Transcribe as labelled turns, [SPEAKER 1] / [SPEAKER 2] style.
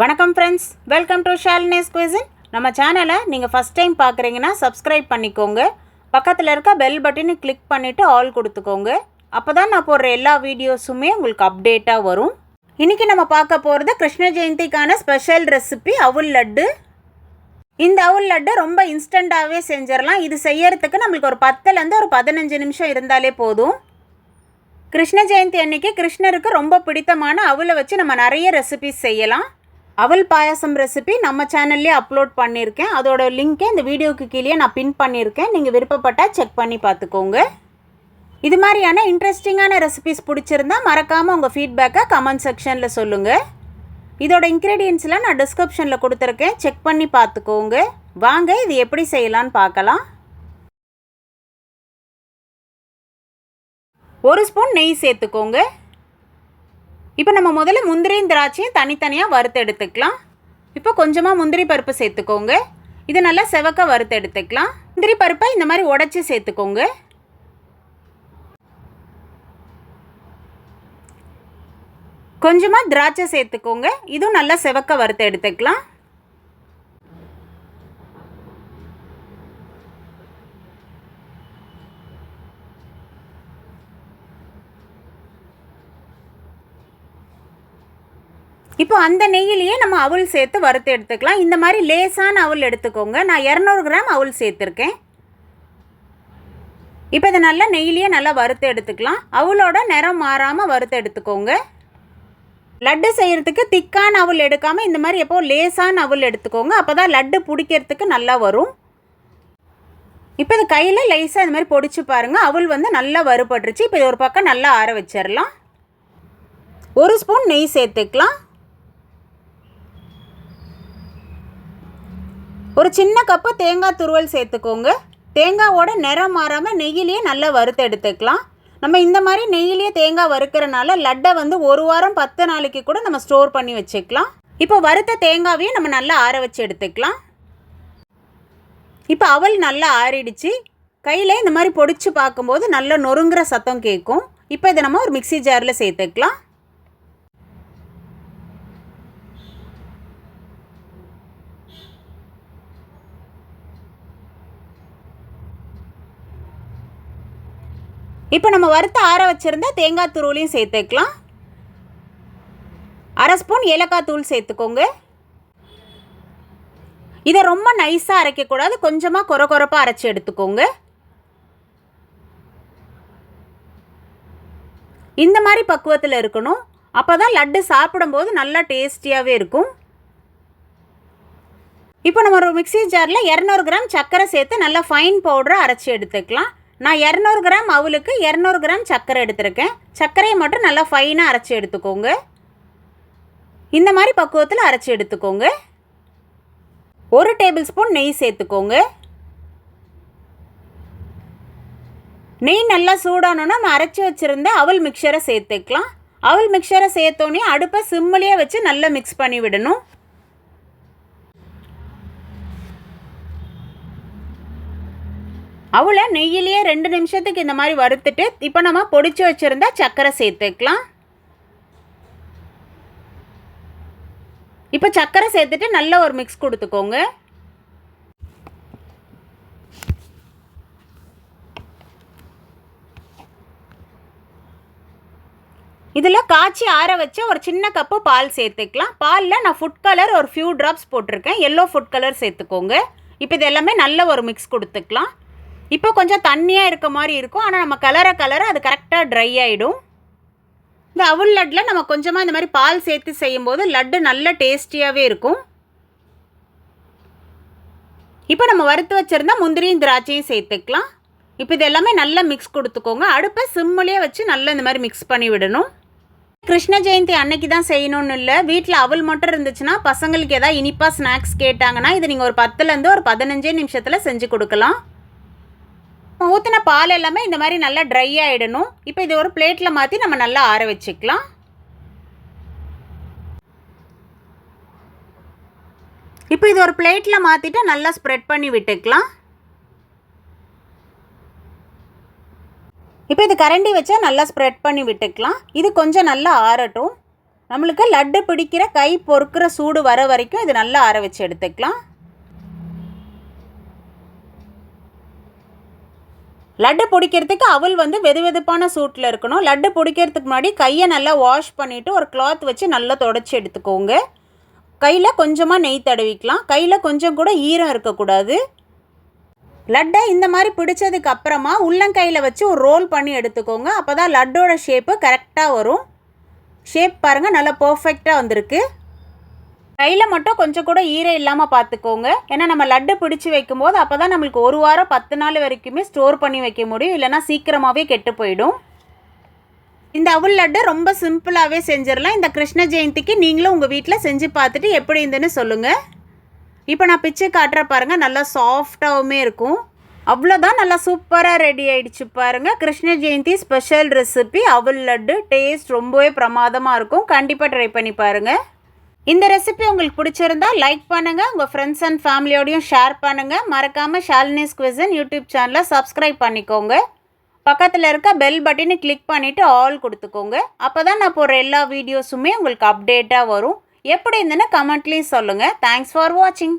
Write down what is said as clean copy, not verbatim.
[SPEAKER 1] வணக்கம் friends, welcome to Shalini's குயிசின். நம்ம சேனலை நீங்கள் ஃபஸ்ட் டைம் பார்க்குறீங்கன்னா சப்ஸ்கிரைப் பண்ணிக்கோங்க. பக்கத்தில் இருக்க பெல் பட்டனை கிளிக் பண்ணிவிட்டு ஆல் கொடுத்துக்கோங்க. அப்போ தான் நான் போடுற எல்லா வீடியோஸுமே உங்களுக்கு அப்டேட்டாக வரும். இன்றைக்கி நம்ம பார்க்க போகிறது கிருஷ்ண ஜெயந்திக்கான ஸ்பெஷல் ரெசிபி அவுல் லட்டு. இந்த அவுல் லட்டு ரொம்ப இன்ஸ்டண்ட்டாகவே செஞ்சிடலாம். இது செய்யறதுக்கு நம்மளுக்கு ஒரு 10லேருந்து ஒரு 15 நிமிஷம் இருந்தாலே போதும். கிருஷ்ண ஜெயந்தி அன்னைக்கு கிருஷ்ணருக்கு ரொம்ப பிடித்தமான அவலை வச்சு நம்ம நிறைய ரெசிபிஸ் செய்யலாம். அவல் பாயாசம் ரெசிபி நம்ம சேனல்லே அப்லோட் பண்ணியிருக்கேன். அதோட லிங்க்கை இந்த வீடியோக்கு கீழே நான் பின் பண்ணியிருக்கேன். நீங்கள் விருப்பப்பட்டால் செக் பண்ணி பார்த்துக்கோங்க. இது மாதிரியான இன்ட்ரெஸ்டிங்கான ரெசிபிஸ் பிடிச்சிருந்தா மறக்காமல் உங்கள் ஃபீட்பேக்கை கமெண்ட் செக்ஷனில் சொல்லுங்கள். இதோட இன்க்ரீடியன்ஸ்லாம் நான் டிஸ்கிரிப்ஷனில் கொடுத்துருக்கேன், செக் பண்ணி பார்த்துக்கோங்க. வாங்க இது எப்படி செய்யலான்னு பார்க்கலாம். 1 ஸ்பூன் நெய் சேர்த்துக்கோங்க. இப்போ நம்ம முதல்ல முந்திரியும் திராட்சையும் தனித்தனியாக வறுத்து எடுத்துக்கலாம். இப்போ கொஞ்சமாக முந்திரி பருப்பு சேர்த்துக்கோங்க. இது நல்லா செவக்க வறுத்து எடுத்துக்கலாம். முந்திரி பருப்பை இந்த மாதிரி உடைச்சி சேர்த்துக்கோங்க. கொஞ்சமாக திராட்சை சேர்த்துக்கோங்க. இதுவும் நல்லா செவக்க வறுத்து எடுத்துக்கலாம். இப்போ அந்த நெய்யிலேயே நம்ம அவல் சேர்த்து வறுத்து எடுத்துக்கலாம். இந்த மாதிரி லேசான அவல் எடுத்துக்கோங்க. நான் 200 கிராம் அவல் சேர்த்துருக்கேன். இப்போ இதை நல்லா நெய்யிலேயே நல்லா வறுத்து எடுத்துக்கலாம். அவளோட நிறம் மாறாமல் வறுத்து எடுத்துக்கோங்க. லட்டு செய்கிறதுக்கு திக்கான அவல் எடுக்காமல் இந்த மாதிரி எப்போ லேசான அவல் எடுத்துக்கோங்க. அப்போ தான் லட்டு பிடிக்கிறதுக்கு நல்லா வரும். இப்போ இது கையில் லேசாக இந்த மாதிரி பொடிச்சு பாருங்கள். அவல் வந்து நல்லா வறுபட்டுருச்சு. இப்போ இது ஒரு பக்கம் நல்லா ஆற வச்சிடலாம். 1 ஸ்பூன் நெய் சேர்த்துக்கலாம். ஒரு சின்ன கப்பு தேங்காய் துருவல் சேர்த்துக்கோங்க. தேங்காவோட நிறம் மாறாமல் நெய்யிலேயே நல்லா வறுத்து எடுத்துக்கலாம். நம்ம இந்த மாதிரி நெய்யிலேயே தேங்காய் வறுக்கிறனால லட்டை வந்து 1 வாரம் 10 நாளைக்கு கூட நம்ம ஸ்டோர் பண்ணி வச்சுக்கலாம். இப்போ வறுத்த தேங்காவையும் நம்ம நல்லா ஆற வச்சு எடுத்துக்கலாம். இப்போ அவல் நல்லா ஆறிடுச்சு. கையில் இந்த மாதிரி பொடிச்சு பார்க்கும்போது நல்லா நொறுங்குற சத்தம் கேட்கும். இப்போ இதை நம்ம ஒரு மிக்ஸி ஜாரில் சேர்த்துக்கலாம். இப்போ நம்ம வறுத்து ஆற வச்சுருந்த தேங்காய் துருவலையும் சேர்த்துக்கலாம். 1/2 ஸ்பூன் ஏலக்காய் தூள் சேர்த்துக்கோங்க. இதை ரொம்ப நைஸாக அரைக்கக்கூடாது, கொஞ்சமாக கொரகொரப்பாக அரைச்சி எடுத்துக்கோங்க. இந்த மாதிரி பக்குவத்தில் இருக்கணும். அப்போ தான் லட்டு சாப்பிடும்போது நல்லா டேஸ்டியாகவே இருக்கும். இப்போ நம்ம ஒரு மிக்ஸி ஜாரில் 200 கிராம் சர்க்கரை சேர்த்து நல்லா ஃபைன் பவுடராக அரைச்சி எடுத்துக்கலாம். நான் 200 கிராம் அவலுக்கு 200 கிராம் சர்க்கரை எடுத்துருக்கேன். சர்க்கரையை மட்டும் நல்லா ஃபைனாக அரைச்சி எடுத்துக்கோங்க. இந்த மாதிரி பக்குவத்தில் அரைச்சி எடுத்துக்கோங்க. 1 டேபிள் ஸ்பூன் நெய் சேர்த்துக்கோங்க. நெய் நல்லா சூடானோன்னா நம்ம அரைச்சி வச்சுருந்த அவல் மிக்சரை சேர்த்துக்கலாம். அவல் மிக்சரை சேர்த்தோன்னே அடுப்பை சிம்மிலேயே வச்சு நல்லா மிக்ஸ் பண்ணி விடணும். அவளை நெய்யிலேயே 2 நிமிஷத்துக்கு இந்த மாதிரி வறுத்துட்டு இப்போ நம்ம பொடிச்சு வச்சுருந்தா சர்க்கரை சேர்த்துக்கலாம். இப்போ சர்க்கரை சேர்த்துட்டு நல்ல ஒரு மிக்ஸ் கொடுத்துக்கோங்க. இதில் காய்ச்சி ஆற வச்ச ஒரு சின்ன கப்பு பால் சேர்த்துக்கலாம். பாலில் நான் ஃபுட் கலர் ஒரு ஃபியூ ட்ராப்ஸ் போட்டிருக்கேன். எல்லோ ஃபுட் கலர் சேர்த்துக்கோங்க. இப்போ இது எல்லாமே நல்ல ஒரு மிக்ஸ் கொடுத்துக்கலாம். இப்போ கொஞ்சம் தண்ணியாக இருக்க மாதிரி இருக்கும், ஆனால் நம்ம கலர அது கரெக்டாக ட்ரை ஆகிடும். இந்த அவல் லட்டில் நம்ம கொஞ்சமாக இந்த மாதிரி பால் சேர்த்து செய்யும்போது லட்டு நல்ல டேஸ்டியாகவே இருக்கும். இப்போ நம்ம வறுத்து வச்சுருந்தா முந்திரியும் திராட்சையும் சேர்த்துக்கலாம். இப்போ இது எல்லாமே நல்லா மிக்ஸ் கொடுத்துக்கோங்க. அடுப்பை சிம்மிலே வச்சு நல்லா இந்த மாதிரி மிக்ஸ் பண்ணி விடணும். கிருஷ்ண ஜெயந்தி அன்னைக்கு தான் செய்யணும்னு இல்லை, வீட்டில் அவல் மட்டும் இருந்துச்சுன்னா பசங்களுக்கு எதாவது இனிப்பாக ஸ்நாக்ஸ் கேட்டாங்கன்னா இது நீங்கள் ஒரு 10லேருந்து ஒரு 15 நிமிஷத்தில் செஞ்சு கொடுக்கலாம். ஊற்றின பால் எல்லாமே இந்த மாதிரி நல்லா ட்ரை ஆகிடணும். இப்போ இது ஒரு பிளேட்டில் மாற்றி நம்ம நல்லா ஆற வச்சுக்கலாம். இப்போ இது ஒரு பிளேட்டில் மாற்றிட்டு நல்லா ஸ்ப்ரெட் பண்ணி விட்டுக்கலாம். இப்போ இது கரண்டி வச்சா நல்லா ஸ்ப்ரெட் பண்ணி விட்டுக்கலாம். இது கொஞ்சம் நல்லா ஆறட்டும். நம்மளுக்கு லட்டு பிடிக்கிற கை பொறுக்கிற சூடு வர வரைக்கும் இது நல்லா ஆற வச்சு எடுத்துக்கலாம். லட்டு பிடிக்கிறதுக்கு அவல் வெது வெதுப்பான சூட்டில் இருக்கணும். லட்டு பிடிக்கிறதுக்கு முன்னாடி கையை நல்லா வாஷ் பண்ணிவிட்டு ஒரு கிளாத் வச்சு நல்லா தொடச்சி எடுத்துக்கோங்க. கையில் கொஞ்சமாக நெய் தடவிக்கலாம். கையில் கொஞ்சம் கூட ஈரம் இருக்கக்கூடாது. லட்டை இந்த மாதிரி பிடிச்சதுக்கு அப்புறமா உள்ளங்கையில் வச்சு ஒரு ரோல் பண்ணி எடுத்துக்கோங்க. அப்போ தான் லட்டோட ஷேப்பு கரெக்டாக வரும். ஷேப் பாருங்கள், நல்லா பர்ஃபெக்டாக வந்திருக்கு. கையில் மட்டும் கொஞ்சம் கூட ஈரம் இல்லாமல் பார்த்துக்கோங்க. ஏன்னா நம்ம லட்டு பிடிச்சி வைக்கும்போது அப்போ தான் நம்மளுக்கு 1 வாரம் 10 நாள் வரைக்குமே ஸ்டோர் பண்ணி வைக்க முடியும். இல்லைனா சீக்கிரமாகவே கெட்டு போயிடும். இந்த அவல் லட்டு ரொம்ப சிம்பிளாகவே செஞ்சிடலாம். இந்த கிருஷ்ண ஜெயந்திக்கு நீங்களும் உங்கள் வீட்டில் செஞ்சு பார்த்துட்டு எப்படி இருந்துன்னு சொல்லுங்கள். இப்போ நான் பிச்சு காட்டுற பாருங்கள், நல்லா சாஃப்டாகவுமே இருக்கும். அவ்வளோதான், நல்லா சூப்பராக ரெடி ஆகிடுச்சு பாருங்கள். கிருஷ்ண ஜெயந்தி ஸ்பெஷல் ரெசிபி அவல் லட்டு. டேஸ்ட் ரொம்பவே பிரமாதமாக இருக்கும். கண்டிப்பாக ட்ரை பண்ணி பாருங்கள். இந்த ரெசிபி உங்களுக்கு பிடிச்சிருந்தா லைக் பண்ணுங்கள். உங்கள் ஃப்ரெண்ட்ஸ் அண்ட் ஃபேமிலியோடையும் ஷேர் பண்ணுங்கள். மறக்காமல் ஷாலினிஸ் குவிசன் யூடியூப் சேனலை சப்ஸ்கிரைப் பண்ணிக்கோங்க. பக்கத்தில் இருக்க பெல் பட்டனை கிளிக் பண்ணிவிட்டு ஆல் கொடுத்துக்கோங்க. அப்போ தான் நான் போடுற எல்லா வீடியோஸுமே உங்களுக்கு அப்டேட்டாக வரும். எப்படி இருந்துன்னு கமெண்ட்லேயும் சொல்லுங்கள். தேங்க்ஸ் ஃபார் வாட்சிங்.